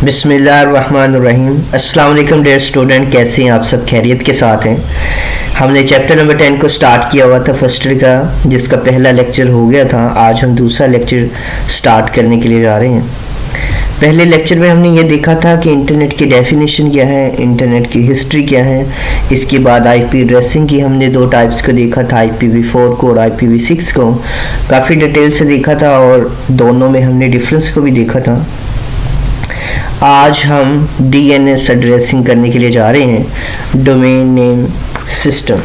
बिस्मिल्लाहिर्रहमानिर्रहीम। अस्सलाम वालेकुम डियर स्टूडेंट, कैसे हैं आप सब? खैरियत के साथ हैं। हमने चैप्टर नंबर 10 को स्टार्ट किया हुआ था फर्स्ट ईयर का, जिसका पहला लेक्चर हो गया था। आज हम दूसरा लेक्चर स्टार्ट करने के लिए जा रहे हैं। पहले लेक्चर में हमने ये देखा था कि इंटरनेट की डेफिनेशन क्या है, इंटरनेट की हिस्ट्री क्या है। इसके बाद आईपी एड्रेसिंग की हमने दो टाइप्स को देखा था, IPv4 को और IPv6 को। काफ़ी डिटेल से देखा था और दोनों में हमने डिफरेंस को भी देखा था। आज हम DNS एड्रेसिंग करने के लिए जा रहे हैं, domain name system.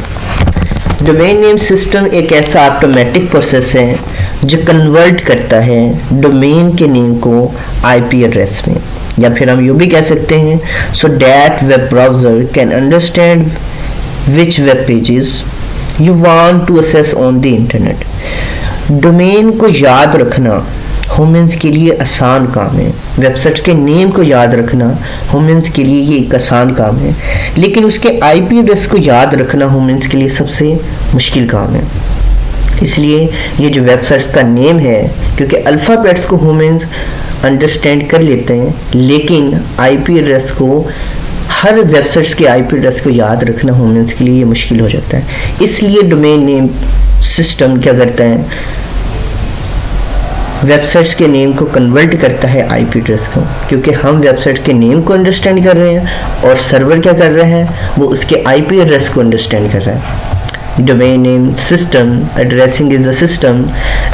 Domain name system एक ऐसा ऑटोमेटिक प्रोसेस है जो कन्वर्ट करता है डोमेन के नेम को IP एड्रेस में, या फिर हम यूँ भी कह सकते हैं, so that web browser can understand which web pages you want to access on the internet. Domain को याद रखना ह्यूमंस के लिए आसान काम है। वेबसाइट के नेम को याद रखना ह्यूमंस के लिए ये एक आसान काम है, लेकिन उसके IP एड्रेस को याद रखना ह्यूमंस के लिए सबसे मुश्किल काम है। इसलिए ये जो वेबसाइट का नेम है, क्योंकि अल्फ़ाबेट्स को ह्यूमंस अंडरस्टैंड कर लेते हैं, लेकिन IP एड्रेस को, हर वेबसाइट्स के IP एड्रेस को याद रखना ह्यूमंस के लिए ये मुश्किल हो जाता है। इसलिए डोमेन नेम सिस्टम क्या करता है, वेबसाइट्स के नेम को कन्वर्ट करता है IP एड्रेस को, क्योंकि हम वेबसाइट के नेम को अंडरस्टैंड कर रहे हैं और सर्वर क्या कर रहा है, वो उसके IP एड्रेस को अंडरस्टैंड कर रहा है। Domain name system addressing is the system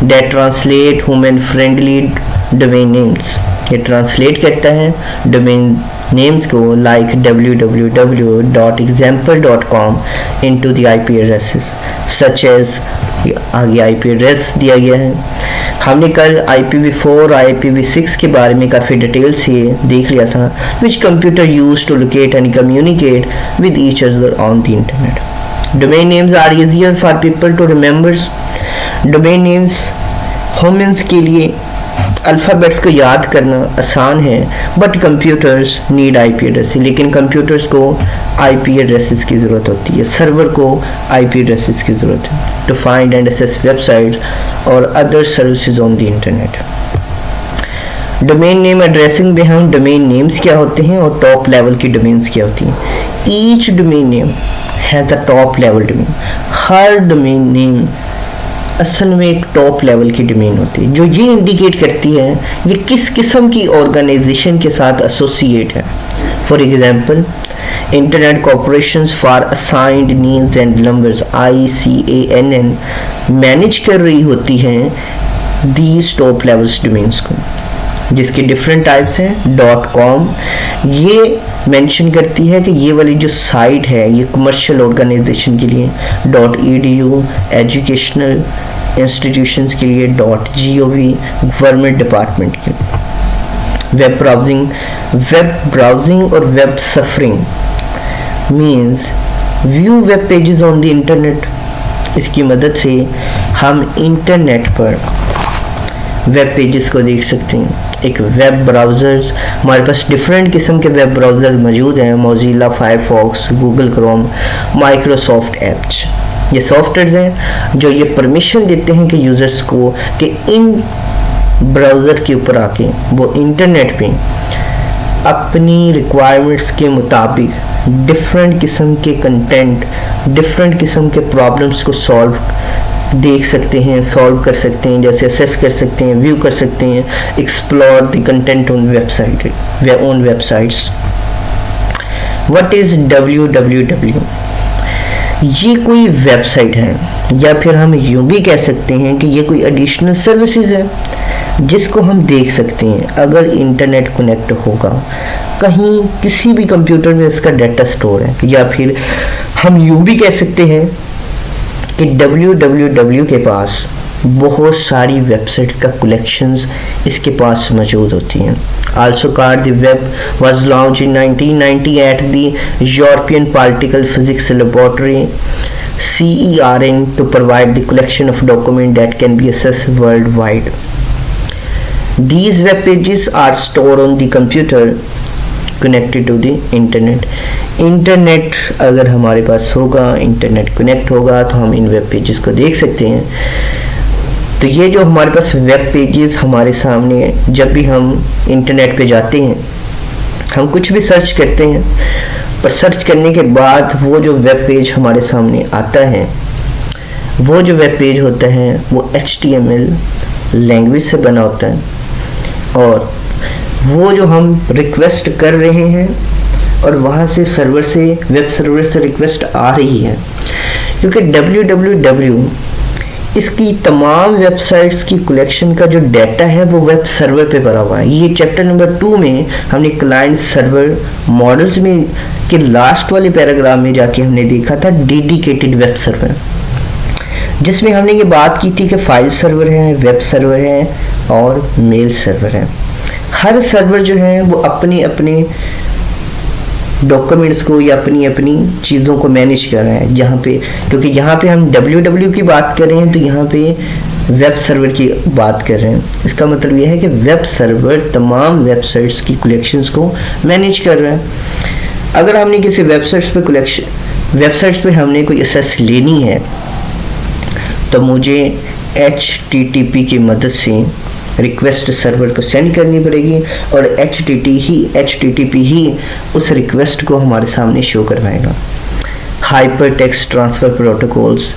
that translate human friendly domain names. ये ट्रांसलेट करता है डोमेन नेम्स को like www.example.com into the IP addresses such as, आगे IP एड्रेस दिया गया है। हमने कल IPv4 और IPv6 के बारे में काफ़ी डिटेल से देख लिया था, which computer used to locate and communicate with each other on the internet. Domain names are easier for people to remember. Domain names humans के लिए अल्फ़ाबेट्स को याद करना आसान है, but computers need IP address, लेकिन कंप्यूटर्स को IP addresses की ज़रूरत होती है, सर्वर को IP एड्रेसेस की ज़रूरत है to find and access website और other services on the internet. Domain name addressing में हम डोमेन नेम्स क्या होते हैं और टॉप लेवल की डोमेन्स क्या होती हैं। Each domain name has a top level domain. Her domain name असल में एक टॉप लेवल की डोमेन होती है, जो ये इंडिकेट करती है ये किस किस्म की ऑर्गेनाइजेशन के साथ एसोसिएट है। For example, internet corporations for assigned names and numbers ICANN manage कर रही होती हैं दीज टॉप लेवल्स डोमेन्स को, जिसके डिफरेंट टाइप्स हैं। .com ये मेंशन करती है कि ये वाली जो साइट है ये कमर्शियल ऑर्गेनाइजेशन के लिए, .edu एजुकेशनल इंस्टीट्यूशंस के लिए, .gov गवर्नमेंट डिपार्टमेंट के। वेब ब्राउजिंग और web suffering means view web pages on the internet. इसकी मदद से हम इंटरनेट पर वेब पेजेस को देख सकते हैं। एक वेब ब्राउज़र्स, हमारे पास डिफरेंट किस्म के वेब ब्राउज़र मौजूद हैं, Mozilla, Firefox, Google Chrome, Microsoft edge. ये सॉफ्टवेयर्स हैं जो ये परमिशन देते हैं कि यूज़र्स को कि इन ब्राउज़र के ऊपर आके वो इंटरनेट पे अपनी रिक्वायरमेंट्स के मुताबिक डिफरेंट किस्म के कंटेंट, डिफरेंट किस्म के प्रॉब्लम्स को देख सकते हैं, सॉल्व कर सकते हैं, जैसे असेस कर सकते हैं, व्यू कर सकते हैं, explore the content on websites. What is www? ये कोई वेबसाइट है, या फिर हम यूं भी कह सकते हैं कि ये कोई एडिशनल सर्विसेज है जिसको हम देख सकते हैं अगर इंटरनेट कनेक्ट होगा। कहीं किसी भी कंप्यूटर में इसका डाटा स्टोर है, या फिर हम यूं भी कह सकते हैं कि www के पास बहुत सारी वेबसाइट का कलेक्शंस इसके पास मौजूद होती हैं। Also called the web was launched in 1990 at the European Particle Physics Laboratory CERN to provide the collection of documents that can be accessed worldwide. These web pages are stored on the computer connected to the internet. Internet अगर हमारे पास होगा, internet connect होगा, तो हम इन web pages को देख सकते हैं। तो ये जो हमारे पास वेब पेजेस हमारे सामने जब भी हम इंटरनेट पे जाते हैं हम कुछ भी सर्च करते हैं, पर सर्च करने के बाद वो जो वेब पेज हमारे सामने आता है, वो जो वेब पेज होता है वो HTML लैंग्वेज से बना होता है, और वो जो हम रिक्वेस्ट कर रहे हैं और वहाँ से सर्वर से, वेब सर्वर से रिक्वेस्ट आ रही है, क्योंकि www इसकी तमाम वेबसाइट्स की कलेक्शन का जो डाटा है वो वेब सर्वर पे भरा हुआ है। ये चैप्टर नंबर 2 में हमने क्लाइंट सर्वर मॉडल्स में के लास्ट वाले पैराग्राफ में जाके हमने देखा था डेडिकेटेड वेब सर्वर, जिसमें हमने ये बात की थी कि फाइल सर्वर है, वेब सर्वर है और मेल सर्वर है। हर सर्वर जो है वो अपने अपने डॉक्यूमेंट्स को या अपनी अपनी चीज़ों को मैनेज कर रहे हैं, जहाँ पे, क्योंकि यहाँ पे हम www की बात कर रहे हैं तो यहाँ पे वेब सर्वर की बात कर रहे हैं। इसका मतलब यह है कि वेब सर्वर तमाम वेबसाइट्स की कलेक्शंस को मैनेज कर रहा है। अगर हमने किसी वेबसाइट्स पे हमने कोई एक्सेस लेनी है तो मुझे HTTP की मदद से रिक्वेस्ट सर्वर को सेंड करनी पड़ेगी, और HTTP ही उस रिक्वेस्ट को हमारे सामने शो करवाएगा। हाइपर टेक्स्ट ट्रांसफ़र प्रोटोकॉल्स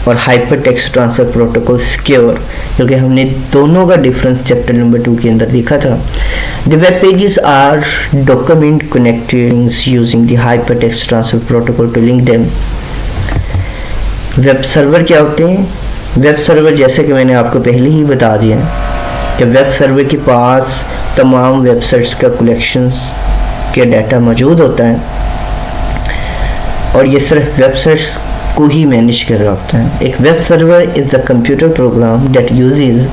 और hyper text transfer protocol secure, क्योंकि हमने दोनों का डिफरेंस चैप्टर नंबर 2 के अंदर देखा था। The web pages are document connecting using the hypertext transfer protocol to link them. Web server क्या होते हैं? वेब सर्वर, जैसे कि मैंने आपको पहले ही बता दिया कि वेब सर्वर के पास तमाम वेबसाइट्स का कलेक्शंस के डाटा मौजूद होता है, और ये सिर्फ वेबसाइट्स को ही मैनेज कर रहा होता है। एक web server is the computer program that uses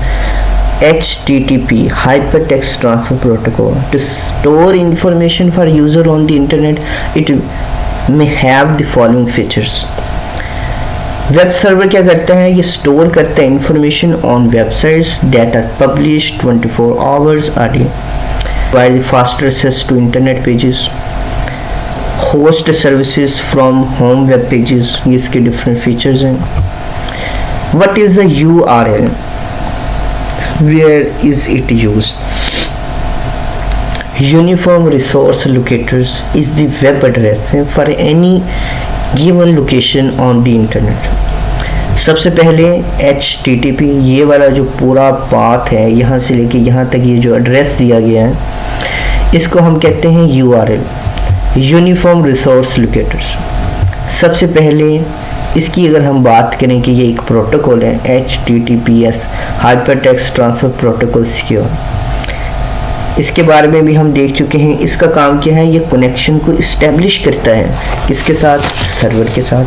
HTTP hypertext transfer protocol to store information for user on the internet. It may have the following features. Web server क्या करता है? ये स्टोर करता है information on websites that are published 24 hours a day, provide faster access to internet pages, host services from home web pages. ये इसके different features हैं। What is the URL? Where is it used? Uniform Resource Locators is the web address for any given location on the internet. सबसे पहले HTTP, ये वाला जो पूरा path है, यहाँ से लेके यहाँ तक ये जो एड्रेस दिया गया है, इसको हम कहते हैं URL, यूनिफॉर्म रिसोर्स लोकेटर्स। सबसे पहले इसकी अगर हम बात करें कि ये एक प्रोटोकॉल है, HTTPS hypertext transfer protocol secure, इसके बारे में भी हम देख चुके हैं। इसका काम क्या है? ये कनेक्शन को इस्टेब्लिश करता है, किसके साथ? सर्वर के साथ।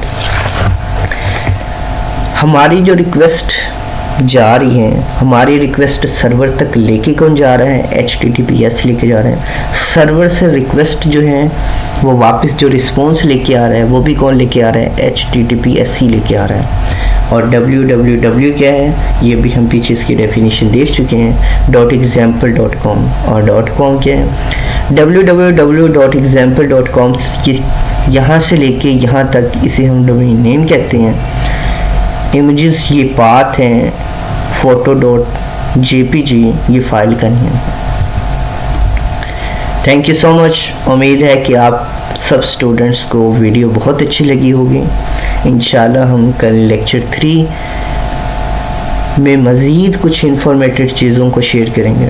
हमारी जो रिक्वेस्ट जा रही है, हमारी रिक्वेस्ट सर्वर तक लेके कौन जा रहा है? HTTPS लेके जा रहे हैं। सर्वर से रिक्वेस्ट जो है वो वापस जो रिस्पॉन्स लेके आ रहा है वो भी कौन लेके आ रहा है? HTTPS ही लेके आ रहा है। और www क्या है? ये भी हम पीछे इसकी डेफिनेशन देख चुके हैं, .example.com। और .com क्या है? www.example.com यहाँ से लेके यहाँ तक इसे हम डोमेन नेम कहते हैं। इमेजेस ये पाथ हैं, photo.jpg ये फाइल का नेम है। Thank you so much. उम्मीद है कि आप सब स्टूडेंट्स को वीडियो बहुत अच्छी लगी होगी। इंशाल्लाह हम कल लेक्चर 3 में मज़ीद कुछ इंफॉर्मेटिव चीज़ों को शेयर करेंगे।